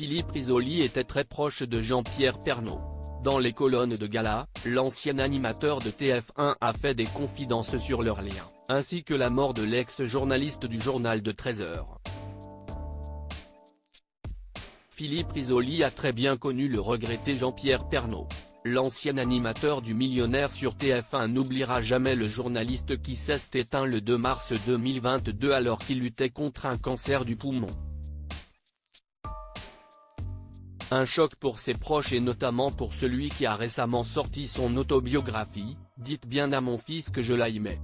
Philippe Risoli était très proche de Jean-Pierre Pernaut. Dans les colonnes de gala, l'ancien animateur de TF1 a fait des confidences sur leur lien, ainsi que la mort de l'ex-journaliste du journal de 13h. Philippe Risoli a très bien connu le regretté Jean-Pierre Pernaut. L'ancien animateur du Millionnaire sur TF1 n'oubliera jamais le journaliste qui s'est éteint le 2 mars 2022 alors qu'il luttait contre un cancer du poumon. Un choc pour ses proches et notamment pour celui qui a récemment sorti son autobiographie, « Dites bien à mon fils que je l'aimais ».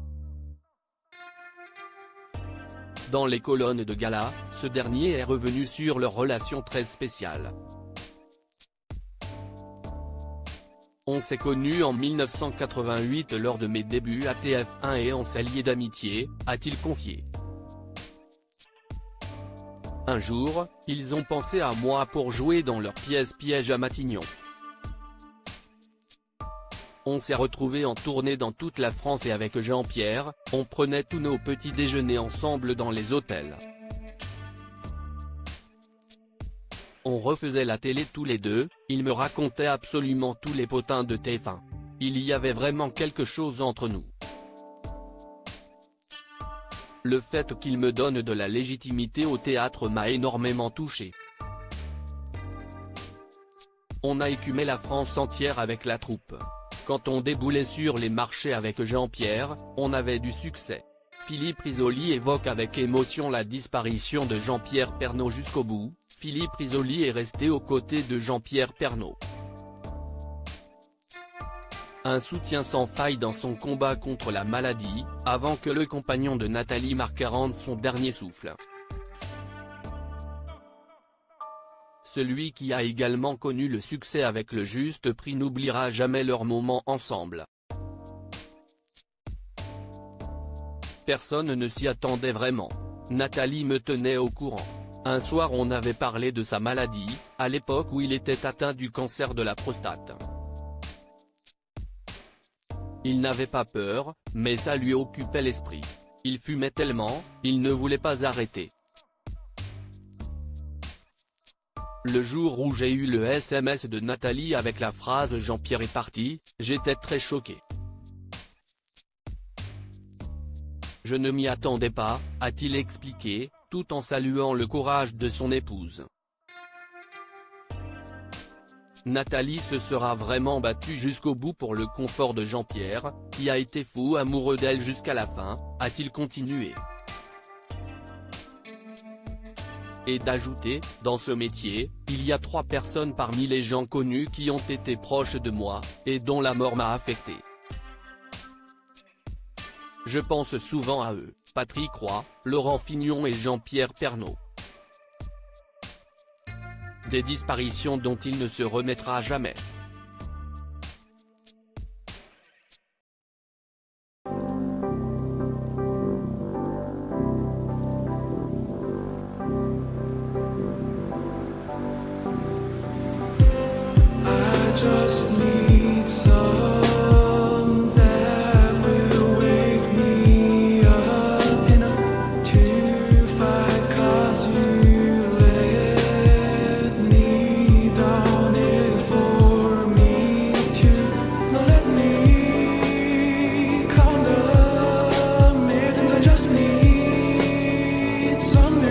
Dans les colonnes de gala, ce dernier est revenu sur leur relation très spéciale. On s'est connus en 1988 lors de mes débuts à TF1 et on s'est liés d'amitié, a-t-il confié. Un jour, ils ont pensé à moi pour jouer dans leur pièce Piège à Matignon. On s'est retrouvés en tournée dans toute la France et avec Jean-Pierre, on prenait tous nos petits déjeuners ensemble dans les hôtels. On refaisait la télé tous les deux, il me racontait absolument tous les potins de TF1. Il y avait vraiment quelque chose entre nous. Le fait qu'il me donne de la légitimité au théâtre m'a énormément touché. On a écumé la France entière avec la troupe. Quand on déboulait sur les marchés avec Jean-Pierre, on avait du succès. Philippe Risoli évoque avec émotion la disparition de Jean-Pierre Pernaut jusqu'au bout. Philippe Risoli est resté aux côtés de Jean-Pierre Pernaut. Un soutien sans faille dans son combat contre la maladie, avant que le compagnon de Nathalie Marca rende son dernier souffle. Celui qui a également connu le succès avec le Juste Prix n'oubliera jamais leurs moments ensemble. Personne ne s'y attendait vraiment. Nathalie me tenait au courant. Un soir on avait parlé de sa maladie, à l'époque où il était atteint du cancer de la prostate. Il n'avait pas peur, mais ça lui occupait l'esprit. Il fumait tellement, il ne voulait pas arrêter. Le jour où j'ai eu le SMS de Nathalie avec la phrase « Jean-Pierre est parti », j'étais très choqué. Je ne m'y attendais pas, a-t-il expliqué, tout en saluant le courage de son épouse. Nathalie se sera vraiment battue jusqu'au bout pour le confort de Jean-Pierre, qui a été fou amoureux d'elle jusqu'à la fin, a-t-il continué. Et d'ajouter, dans ce métier, il y a 3 personnes parmi les gens connus qui ont été proches de moi, et dont la mort m'a affecté. Je pense souvent à eux, Patrick Roy, Laurent Fignon et Jean-Pierre Pernaut. Des disparitions dont il ne se remettra jamais. Just need some that will wake me up enough to fight, 'cause you let me down it for me to not let me condemn it, and I just need some